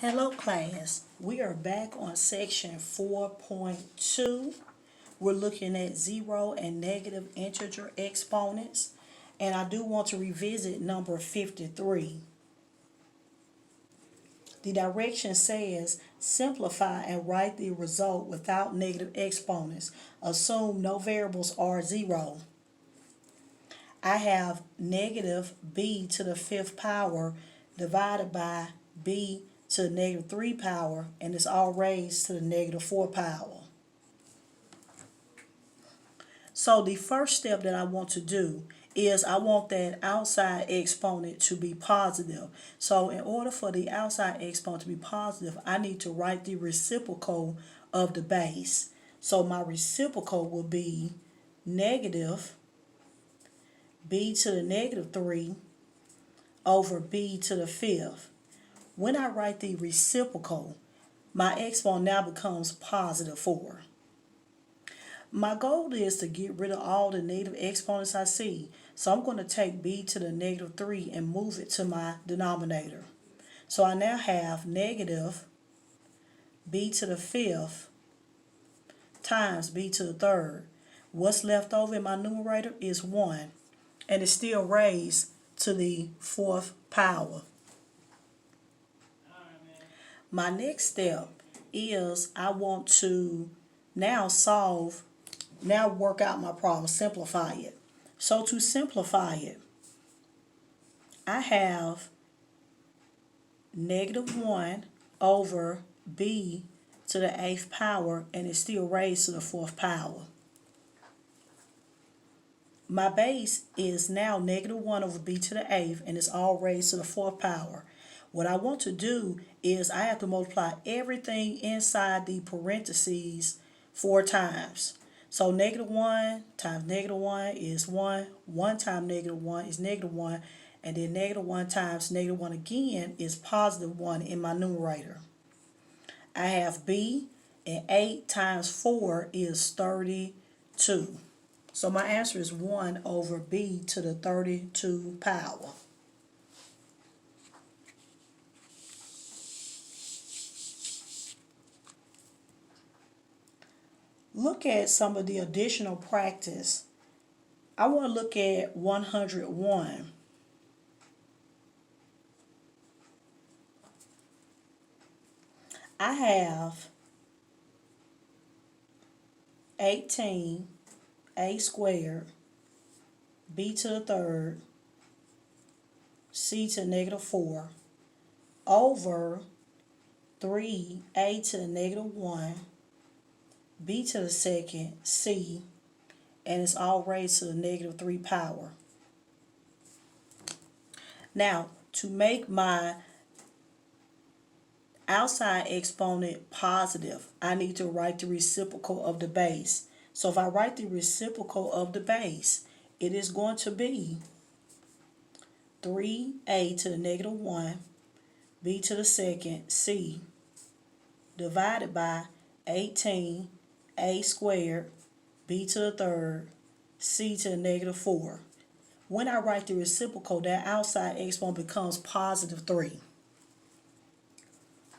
Hello class, we are back on section 4.2. We're looking at zero and negative integer exponents, and I do want to revisit number 53. The direction says simplify and write the result without negative exponents. Assume no variables are zero. I have negative b to the fifth power divided by b to the negative 3 power, and it's all raised to the negative 4 power. So the first step that I want to do is I want that outside exponent to be positive. So in order for the outside exponent to be positive, I need to write the reciprocal of the base. So my reciprocal will be negative b to the negative 3 over b to the fifth. When I write the reciprocal, my exponent now becomes positive 4. My goal is to get rid of all the negative exponents I see. So I'm going to take b to the negative 3 and move it to my denominator. So I now have negative b to the fifth times b to the third. What's left over in my numerator is 1. And it's still raised to the fourth power. My next step is I want to now work out my problem, simplify it. So to simplify it, I have negative 1 over b to the 8th power, and it's still raised to the 4th power. My base is now negative 1 over b to the 8th, and it's all raised to the 4th power. What I want to do is I have to multiply everything inside the parentheses 4 times. So negative 1 times negative 1 is 1. 1 times negative 1 is negative 1. And then negative 1 times negative 1 again is positive 1 in my numerator. I have b, and 8 times 4 is 32. So my answer is 1 over b to the 32 power. Look at some of the additional practice. I want to look at 101. I have 18 a squared b to the third c to the negative 4 over 3a to the negative 1 b to the second c, and it's all raised to the negative 3 power. Now, to make my outside exponent positive, I need to write the reciprocal of the base. So if I write the reciprocal of the base, it is going to be 3a to the negative 1 b to the second c divided by 18 a squared b to the third c to the negative 4. When I write the reciprocal, that outside exponent becomes positive 3.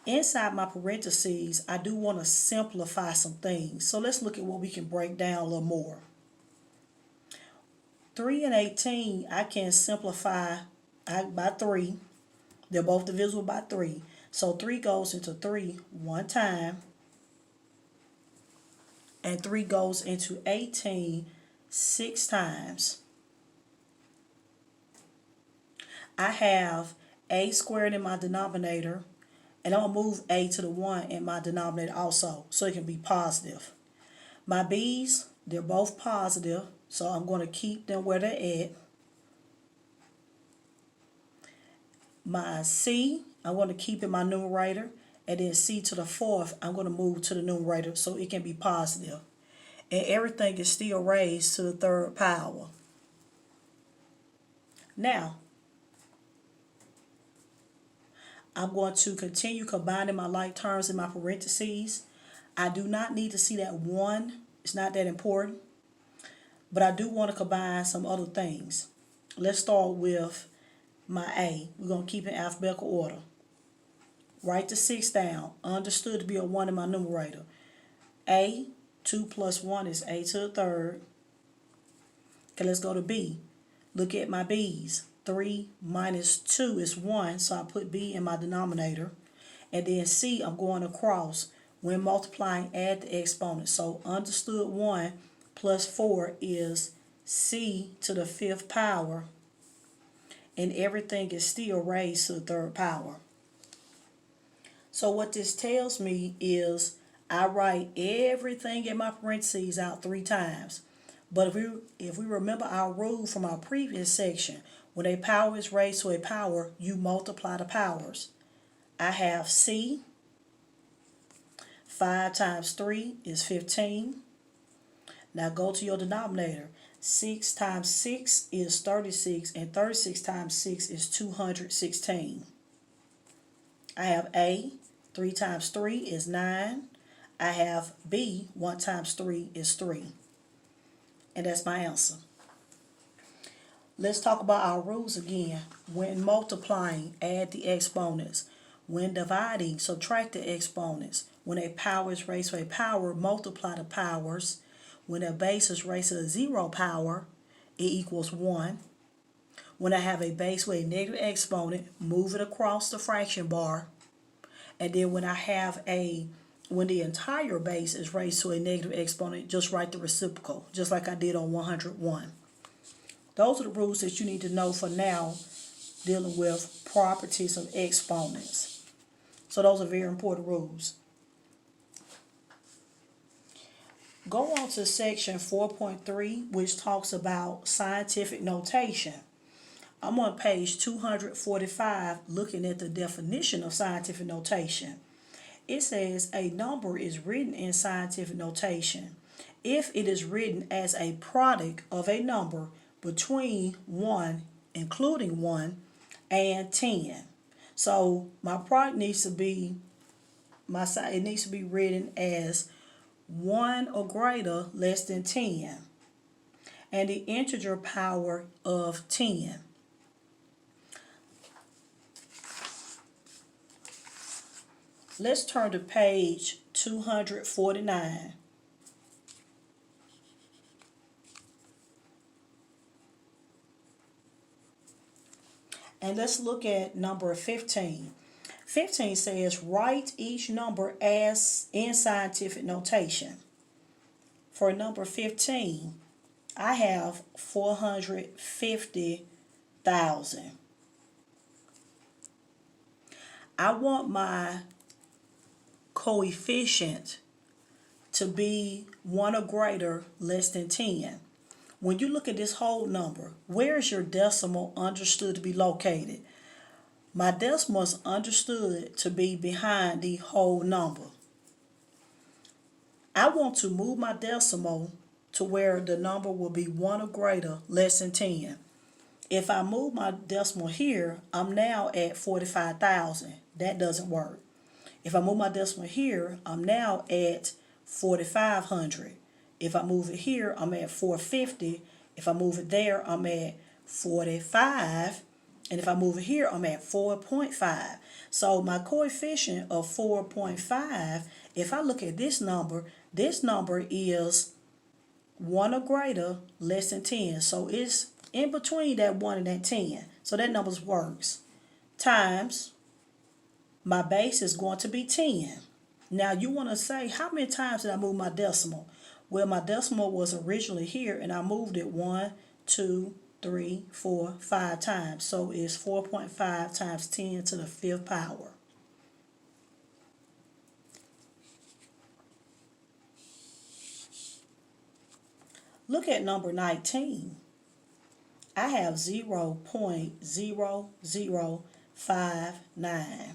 Inside my parentheses, I do want to simplify some things. So let's look at what we can break down a little more. 3 and 18, I can simplify by 3. They're both divisible by 3. So 3 goes into 3 one time. And 3 goes into 18 6 times. I have a squared in my denominator, and I'm going to move a to the 1 in my denominator also, so it can be positive. My b's, they're both positive, so I'm going to keep them where they're at. My c, I'm going to keep in my numerator, and then c to the 4th, I'm going to move to the numerator so it can be positive. And everything is still raised to the 3rd power. Now, I'm going to continue combining my like terms in my parentheses. I do not need to see that 1. It's not that important. But I do want to combine some other things. Let's start with my a. We're going to keep it in alphabetical order. Write the 6 down. Understood to be a 1 in my numerator. A, 2 plus 1 is A to the third. Okay, let's go to B. Look at my B's. 3 minus 2 is 1, so I put B in my denominator. And then C, I'm going across. When multiplying, add the exponents. So understood 1 plus 4 is C to the 5th power. And everything is still raised to the 3rd power. So what this tells me is I write everything in my parentheses out 3 times. But if we remember our rule from our previous section, when a power is raised to a power, you multiply the powers. I have C. 5 times 3 is 15. Now go to your denominator. 6 times 6 is 36, and 36 times 6 is 216. I have A. 3 times 3 is 9. I have B. 1 times 3 is 3. And that's my answer. Let's talk about our rules again. When multiplying, add the exponents. When dividing, subtract the exponents. When a power is raised to a power, multiply the powers. When a base is raised to a 0 power, it equals 1. When I have a base with a negative exponent, move it across the fraction bar. And then when the entire base is raised to a negative exponent, just write the reciprocal, just like I did on 101. Those are the rules that you need to know for now, dealing with properties of exponents. So those are very important rules. Go on to section 4.3, which talks about scientific notation. I'm on page 245 looking at the definition of scientific notation. It says a number is written in scientific notation if it is written as a product of a number between 1, including 1, and 10. So my product needs to be, it needs to be written as 1 or greater less than 10, and the integer power of 10. Let's turn to page 249. And let's look at number 15. 15 says, write each number as in scientific notation. For number 15, I have 450,000. I want my coefficient to be 1 or greater less than 10. When you look at this whole number, where is your decimal understood to be located? My decimal is understood to be behind the whole number. I want to move my decimal to where the number will be 1 or greater less than 10. If I move my decimal here, I'm now at 45,000. That doesn't work. If I move my decimal here, I'm now at 4,500. If I move it here, I'm at 450. If I move it there, I'm at 45. And if I move it here, I'm at 4.5. So my coefficient of 4.5, if I look at this number is 1 or greater less than 10. So it's in between that 1 and that 10. So that number works. Times my base is going to be 10. Now you want to say, how many times did I move my decimal? Well, my decimal was originally here, and I moved it 1, 2, 3, 4, 5 times. So it's 4.5 times 10 to the 5th power. Look at number 19. I have 0.0059.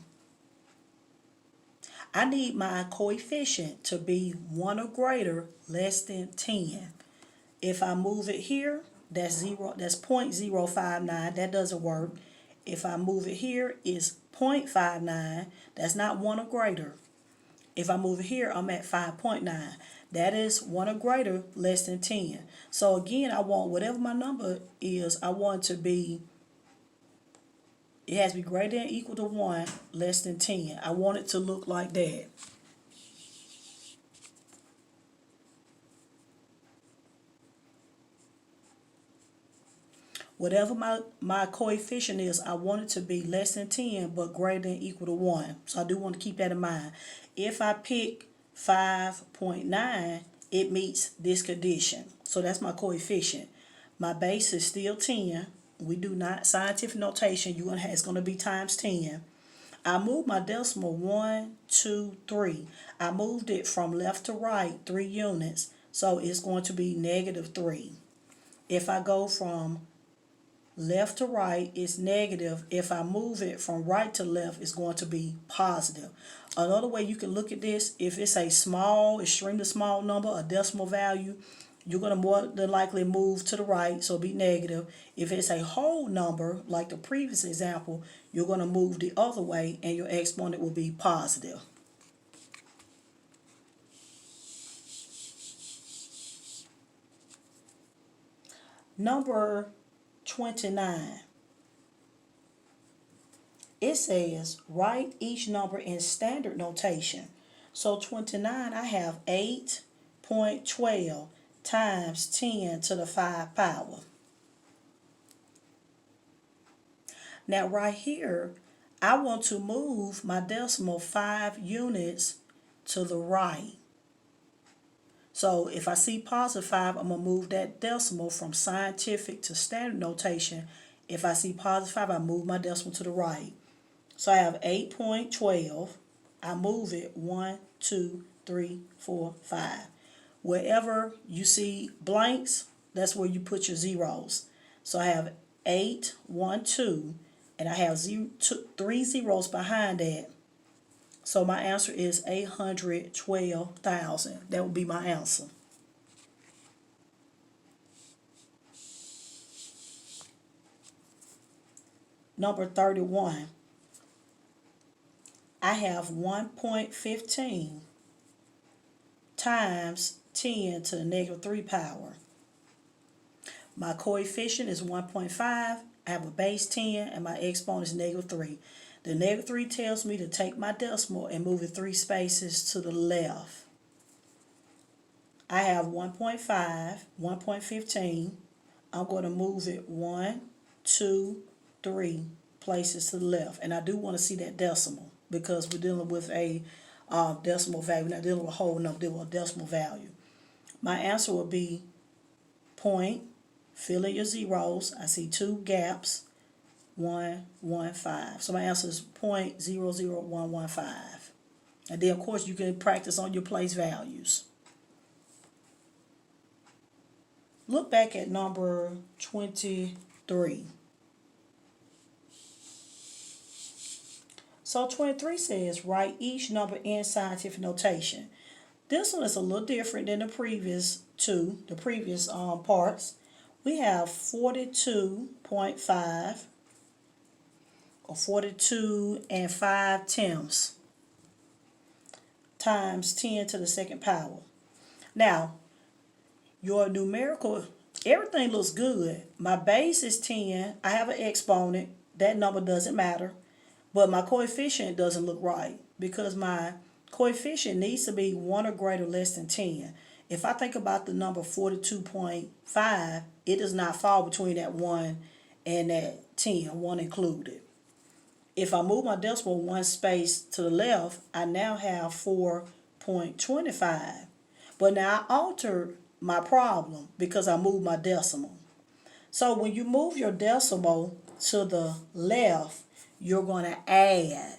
I need my coefficient to be 1 or greater less than 10. If I move it here, that's 0.059. That doesn't work. If I move it here, it's 0.59. That's not 1 or greater. If I move it here, I'm at 5.9. That is 1 or greater less than 10. So again, I want whatever my number is, I want it to be It has to be greater than or equal to 1, less than 10. I want it to look like that. Whatever my coefficient is, I want it to be less than 10 but greater than or equal to 1. So I do want to keep that in mind. If I pick 5.9, it meets this condition. So that's my coefficient. My base is still 10. We do not, scientific notation, it's going to be times 10. I moved my decimal 1, 2, 3. I moved it from left to right 3 units. So it's going to be -3. If I go from left to right, it's negative. If I move it from right to left, it's going to be positive. Another way you can look at this, if it's a small, extremely small number, a decimal value, you're going to more than likely move to the right, so be negative. If it's a whole number, like the previous example, you're going to move the other way and your exponent will be positive. Number 29. It says, write each number in standard notation. So 29, I have 8.12 times 10 to the 5 power. Now right here, I want to move my decimal 5 units to the right. So if I see positive 5, I'm going to move that decimal from scientific to standard notation. If I see positive 5, I move my decimal to the right. So I have 8.12. I move it 1, 2, 3, 4, 5. Wherever you see blanks, that's where you put your zeros. So I have 8, 1, 2, and I have 3 zeros behind that. So my answer is 812,000. That would be my answer. Number 31. I have 1.15 times 10 to the -3 power. My coefficient is 1.5. I have a base 10 and my exponent is -3. The -3 tells me to take my decimal and move it 3 spaces to the left. I have 1.5, 1.15. I'm going to move it 1, 2, 3 places to the left. And I do want to see that decimal because we're dealing with a decimal value. We're not dealing with a whole number, dealing with a decimal value. My answer will be point, fill in your zeros. I see 2 gaps, 115. So my answer is 0.00115. And then, of course, you can practice on your place values. Look back at number 23. So 23 says, write each number in scientific notation. This one is a little different than the previous two, the previous parts. We have 42.5 or 42 and 5/10 times 10 to the 2nd power. Now, your numerical, everything looks good. My base is 10. I have an exponent. That number doesn't matter. But my coefficient doesn't look right because my coefficient needs to be 1 or greater, less than 10. If I think about the number 42.5, it does not fall between that 1 and that 10, 1 included. If I move my decimal 1 space to the left, I now have 4.25. But now I altered my problem because I moved my decimal. So when you move your decimal to the left, you're going to add.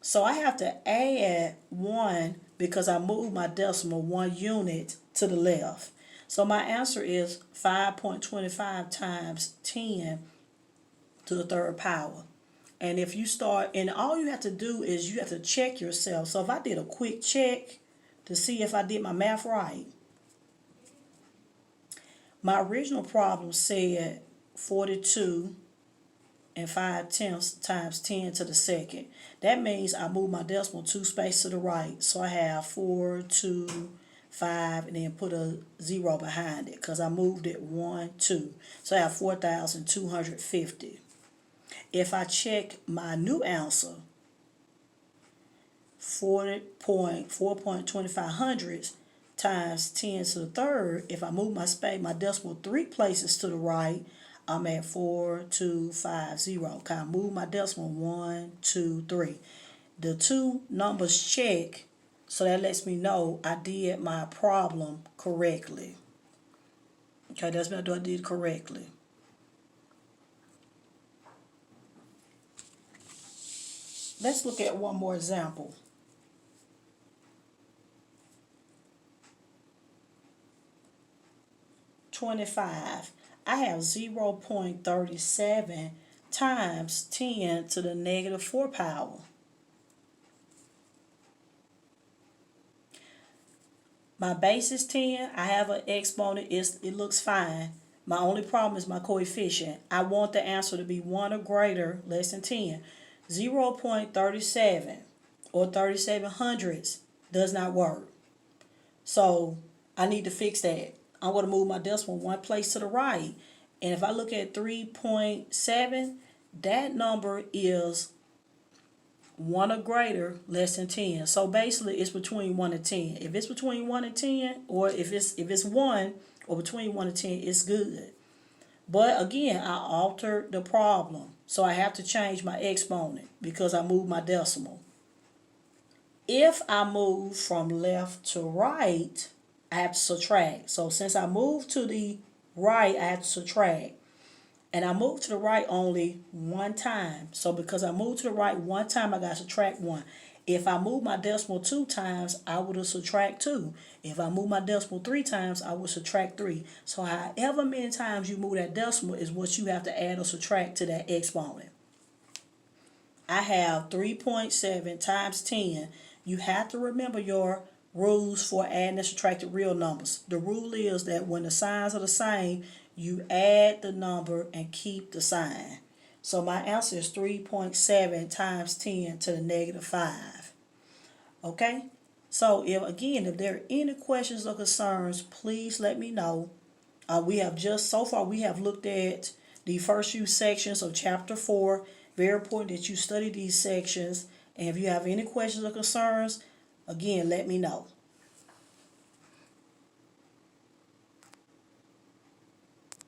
So I have to add 1 because I moved my decimal 1 unit to the left. So my answer is 5.25 times 10 to the 3rd power. And if you start, and all you have to do is you have to check yourself. So if I did a quick check to see if I did my math right, my original problem said 42 and 5/10 times 10 to the 2nd. That means I move my decimal 2 spaces to the right. So I have 4, 2, 5, and then put a 0 behind it because I moved it 1, 2. So I have 4,250. If I check my new answer, 4.25 times 10 to the third, if I move my decimal 3 places to the right, I'm at 4250. Okay, I move my decimal 1, 2, 3. The two numbers check, so that lets me know I did my problem correctly. Okay, that's what I did correctly. Let's look at one more example. $25. I have 0.37 times 10 to the negative 4 power. My base is 10. I have an exponent. It looks fine. My only problem is my coefficient. I want the answer to be 1 or greater, less than 10. 0.37 or 37 hundredths does not work. So I need to fix that. I'm going to move my decimal 1 place to the right. And if I look at 3.7, that number is 1 or greater, less than 10. So basically it's between 1 and 10. If it's between 1 and 10, or if it's 1 or between 1 and 10, it's good. But again, I altered the problem. So I have to change my exponent because I moved my decimal. If I move from left to right, I have to subtract. So since I moved to the right, I have to subtract. And I moved to the right only one time. So because I moved to the right one time, I got to subtract 1. If I move my decimal 2 times, I would have subtract 2. If I move my decimal 3 times, I would subtract 3. So however many times you move that decimal is what you have to add or subtract to that exponent. I have 3.7 times 10. You have to remember your rules for adding and subtracting real numbers. The rule is that when the signs are the same, you add the number and keep the sign. So my answer is 3.7 times 10 to the negative 5. Okay? So if there are any questions or concerns, please let me know. We have looked at the first few sections of chapter 4. Very important that you study these sections. And if you have any questions or concerns, again, let me know.